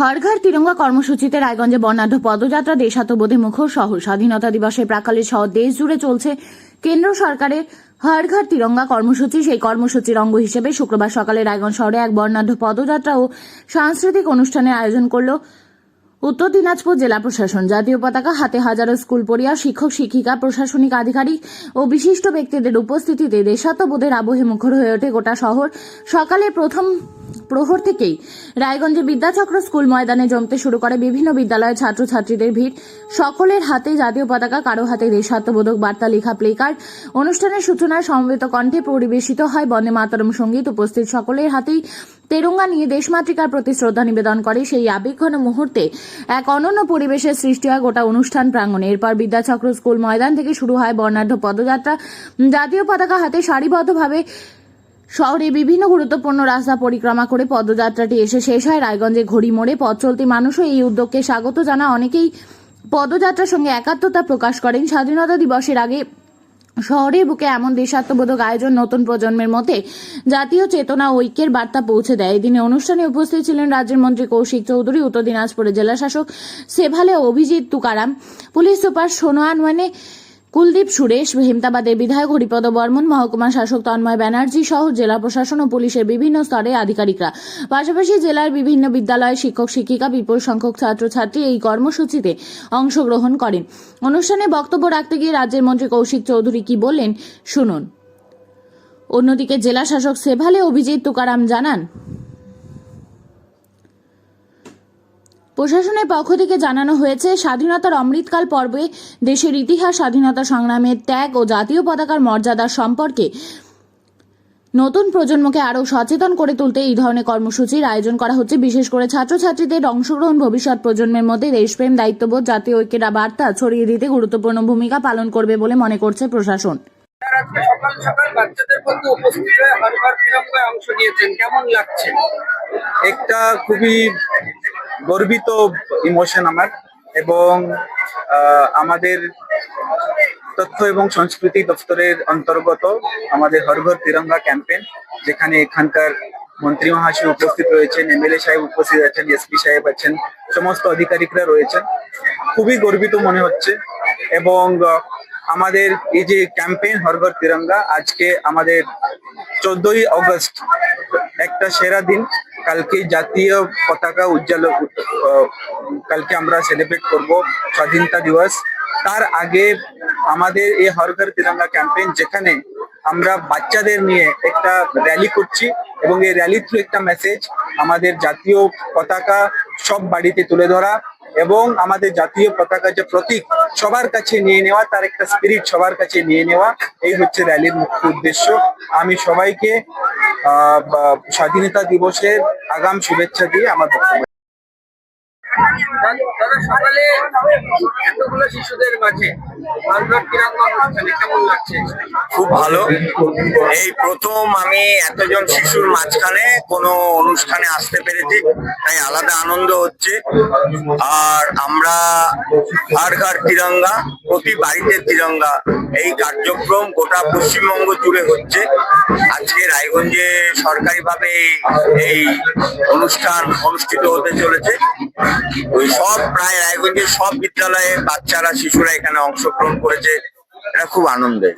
হর ঘর তিরঙ্গা কর্মসূচিতে রায়গঞ্জে বর্ণাঢ্য পদযাত্রা দেশাত্মবোধে মুখর শহর। স্বাধীনতা দিবসের প্রাক্কালে সহ দেশ জুড়ে চলছে কেন্দ্র সরকারের হর ঘর তিরঙ্গা কর্মসূচি। সেই কর্মসূচির অঙ্গ হিসেবে শুক্রবার সকালে রায়গঞ্জ শহরে এক বর্ণাঢ্য পদযাত্রা ও সাংস্কৃতিক অনুষ্ঠানের আয়োজন করল উত্তর দিনাজপুর জেলা প্রশাসন। জাতীয় পতাকা হাতে হাজারো স্কুল পড়ুয়া, শিক্ষক শিক্ষিকা, প্রশাসনিক আধিকারিক ও বিশিষ্ট ব্যক্তিদের উপস্থিতিতে দেশাত্মবোধের আবহে মুখর হয়ে ওঠে গোটা শহর। সকালে প্রথম প্রহর থেকেই রায়গঞ্জে বিদ্যাচক্র স্কুল ময়দানে জমতে শুরু করে বিভিন্ন বিদ্যালয়ের ছাত্রছাত্রীদের ভিড়। সকলের হাতে জাতীয় পতাকা, কারো হাতে দেশাত্মবোধক বার্তা লেখা প্লেকার্ড। অনুষ্ঠানের সূচনায় সমবেত কণ্ঠে পরিবেশিত হয় বন্দে মাতরম সঙ্গীত। উপস্থিত সকলের হাতেই তেরঙ্গা নিয়ে দেশমাতৃকার প্রতি শ্রদ্ধা নিবেদন করে। সেই আবেগঘন মুহূর্তে এক অনন্য পরিবেশের সৃষ্টি হয় গোটা অনুষ্ঠান প্রাঙ্গণে। এরপর বিদ্যাচক্র স্কুল ময়দান থেকে শুরু হয় বর্ণাঢ্য পদযাত্রা। জাতীয় পতাকা হাতে সারিবদ্ধভাবে শহরে বিভিন্ন গুরুত্বপূর্ণ রাস্তা পরিক্রমা করে পদযাত্রাটি এসে শেষ হয় রায়গঞ্জে ঘড়ি মোড়ে। পথ চলতি মানুষও এই উদ্যোগকে স্বাগত জানা। অনেকেই পদযাত্রার সঙ্গে একাত্মতা প্রকাশ করেন। স্বাধীনতা দিবসের আগে শহরের বুকে এমন দেশাত্মবোধক আয়োজন নতুন প্রজন্মের মধ্যে জাতীয় চেতনা ও ঐক্যের বার্তা পৌঁছে দেয়। এদিনে অনুষ্ঠানে উপস্থিত ছিলেন রাজ্যের মন্ত্রী কৌশিক চৌধুরী, উত্তর দিনাজপুরের জেলা শাসক সেভালে অভিজিৎ তুকারাম, পুলিশ সুপার সোনোয়ান ওয়ানে, কুলদীপ সুরেশ, হেমতাবাদের বিধায়ক হরিপদ বর্মন, মহকুমা শাসক তন্ময় ব্যানার্জি সহ জেলা প্রশাসন ও পুলিশের বিভিন্ন স্তরের আধিকারিকরা। পাশাপাশি জেলার বিভিন্ন বিদ্যালয়ের শিক্ষক শিক্ষিকা, বিপুল সংখ্যক ছাত্রছাত্রী এই কর্মসূচিতে অংশগ্রহণ করেন। অনুষ্ঠানে বক্তব্য রাখতে গিয়ে রাজ্যের মন্ত্রী কৌশিক চৌধুরী কি বললেন শুনুন। অন্যদিকে জেলা শাসক সেভালে অভিজিৎ তুকারাম জানান, প্রশাসনের পক্ষ থেকে জানানো হয়েছে, স্বাধীনতার অমৃতকাল পর্বে দেশের ইতিহাস, স্বাধীনতা সংগ্রামের ত্যাগ ও জাতীয় পতাকার মর্যাদা সম্পর্কে নতুন প্রজন্মকে আরও সচেতন করে তুলতে এই ধরনের কর্মসূচির আয়োজন করা হচ্ছে। বিশেষ করে ছাত্রছাত্রীদের অংশগ্রহণ ভবিষ্যৎ প্রজন্মের মধ্যে দেশপ্রেম, দায়িত্ববোধ, জাতীয় ঐক্যের বার্তা ছড়িয়ে দিতে গুরুত্বপূর্ণ ভূমিকা পালন করবে বলে মনে করছে প্রশাসন। সকাল সকাল বাচ্চাদের মধ্যে উপস্থিত হয়ে হর ঘর তিরঙ্গায় অংশ নিয়েছেন, কেমন লাগছে? একটা খুবই গর্বিত ইমোশন আমার, এবং আমাদের তথ্য এবং সংস্কৃতি দপ্তরের অন্তর্গত আমাদের হর ঘর তিরঙ্গা ক্যাম্পেইন, যেখানে এখানকার মন্ত্রী মহাশয় উপস্থিত রয়েছেন, এমএলএ সাহেব উপস্থিত আছেন, এসপি সাহেব আছেন, সমস্ত আধিকারিকরা রয়েছেন। খুবই গর্বিত মনে হচ্ছে। এবং আমাদের এই যে ক্যাম্পেইন হর ঘর তিরঙ্গা, আজকে আমাদের 14ই আগস্ট একটা সেরা দিন। কালকে জাতীয় পতাকা কালকে আমরা সেলিব্রেট করব স্বাধীনতা দিবস। তার আগে আমাদের এই হর ঘর তিরঙ্গা ক্যাম্পেইন, যেখানে আমরা বাচ্চাদের নিয়ে একটা র্যালি করছি, এবং এই র্যালির থ্রু একটা মেসেজ, আমাদের জাতীয় পতাকা সব বাড়িতে তুলে ধরা এবং আমাদের জাতীয় পতাকা যে প্রতীক সবার কাছে নিয়ে নেওয়া, তার একটা স্পিরিট সবার কাছে নিয়ে নেওয়া, এই হচ্ছে র্যালির মুখ্য উদ্দেশ্য। আমি সবাইকে স্বাধীনতা দিবসের আগাম শুভেচ্ছা দিয়ে আমার বক্তব্য। সকালে এতগুলো শিশুদের মাঝে কেমন লাগছে? খুব ভালো। এই প্রথম আমি এতজন শিশুর মাঝখানে কোনো অনুষ্ঠানে আসতে পেরেছি, তাই আলাদা আনন্দ হচ্ছে। আর আমরা হর ঘর তিরঙ্গা, প্রতি বাড়িতে তিরঙ্গা, এই কার্যক্রম গোটা পশ্চিমবঙ্গ জুড়ে হচ্ছে। আজকে রায়গঞ্জে সরকারিভাবে এই অনুষ্ঠান অনুষ্ঠিত হতে চলেছে। ওই সব প্রায় রায়গঞ্জের সব বিদ্যালয়ে বাচ্চারা, শিশুরা এখানে অংশগ্রহণ করেছে। এটা খুব আনন্দের।